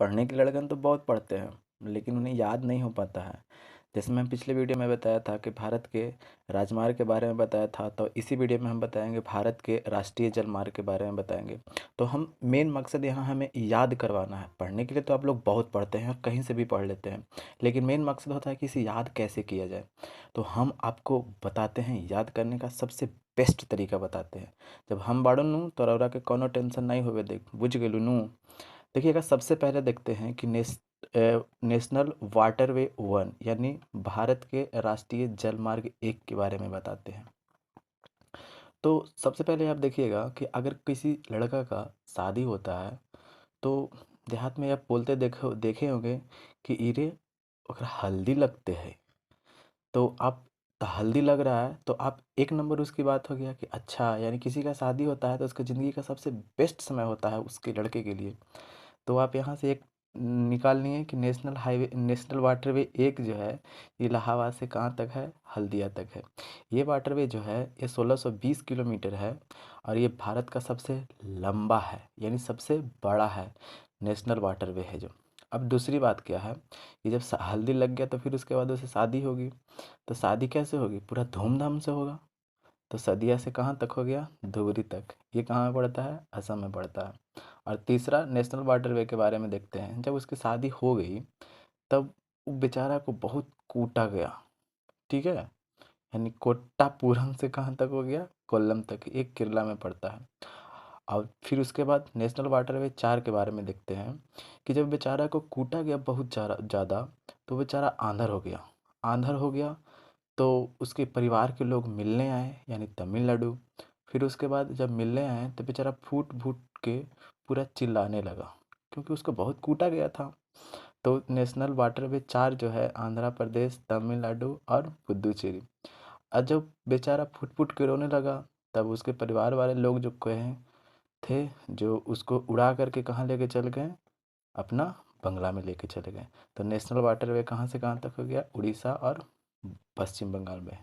पढ़ने के लड़कन तो बहुत पढ़ते हैं, लेकिन उन्हें याद नहीं हो पाता है। जैसे मैं पिछले वीडियो में बताया था कि भारत के राजमार्ग के बारे में बताया था, तो इसी वीडियो में हम बताएंगे भारत के राष्ट्रीय जलमार्ग के बारे में बताएंगे। तो हम मेन मकसद यहाँ हमें याद करवाना है। पढ़ने के लिए तो आप लोग बहुत पढ़ते हैं और कहीं से भी पढ़ लेते हैं, लेकिन मेन मकसद होता है कि इसे याद कैसे किया जाए। तो हम आपको बताते हैं याद करने का सबसे बेस्ट तरीका बताते हैं। जब हम बाड़ू नू तो रौरा के कोनो टेंशन नहीं होवे, देख बुझ गेलू नू। देखिएगा, सबसे पहले देखते हैं कि नेशनल वाटरवे वन यानी भारत के राष्ट्रीय जलमार्ग एक के बारे में बताते हैं। तो सबसे पहले आप देखिएगा कि अगर किसी लड़का का शादी होता है तो देहात में आप बोलते देखे होंगे कि इरे ओकरा हल्दी लगते हैं। तो आप हल्दी लग रहा है तो आप एक नंबर उसकी बात हो गया कि अच्छा, यानी किसी का शादी होता है तो उसकी ज़िंदगी का सबसे बेस्ट समय होता है उसके लड़के के लिए। तो आप यहाँ से एक निकालनी है कि नेशनल वाटरवे एक जो है ये इलाहाबाद से कहाँ तक है, हल्दिया तक है। ये वाटरवे जो है ये 1620 किलोमीटर है और ये भारत का सबसे लंबा है, यानी सबसे बड़ा है नेशनल वाटरवे है जो। अब दूसरी बात क्या है कि जब हल्दी लग गया तो फिर उसके बाद उसे शादी होगी। तो शादी कैसे होगी, पूरा धूमधाम से होगा। तो सदिया से कहाँ तक हो गया, धुबरी तक। ये कहाँ में पड़ता है, असम में पड़ता है। और तीसरा नेशनल वाटरवे के बारे में देखते हैं। जब उसकी शादी हो गई तब वो बेचारा को बहुत कूटा गया, ठीक है। यानी कोट्टापुरम से कहाँ तक हो गया, कोल्लम तक, एक केरला में पड़ता है। और फिर उसके बाद नेशनल वाटरवे चार के बारे में देखते हैं कि जब बेचारा को कूटा गया बहुत ज़्यादा तो बेचारा आंधर हो गया। आंधर हो गया तो उसके परिवार के लोग मिलने आए, यानी तमिलनाडु। फिर उसके बाद जब मिलने आए तो बेचारा फूट फूट के पूरा चिल्लाने लगा, क्योंकि उसको बहुत कूटा गया था। तो नेशनल वाटरवे चार जो है आंध्र प्रदेश, तमिलनाडु और पुदुचेरी। और जब बेचारा फुट फुट के रोने लगा तब उसके परिवार वाले लोग जो कहे थे, जो उसको उड़ा करके कहाँ लेके चल गए, अपना बंगला में लेके चले गए। तो नेशनल वाटरवे कहाँ से कहाँ तक हो गया, उड़ीसा और पश्चिम बंगाल में।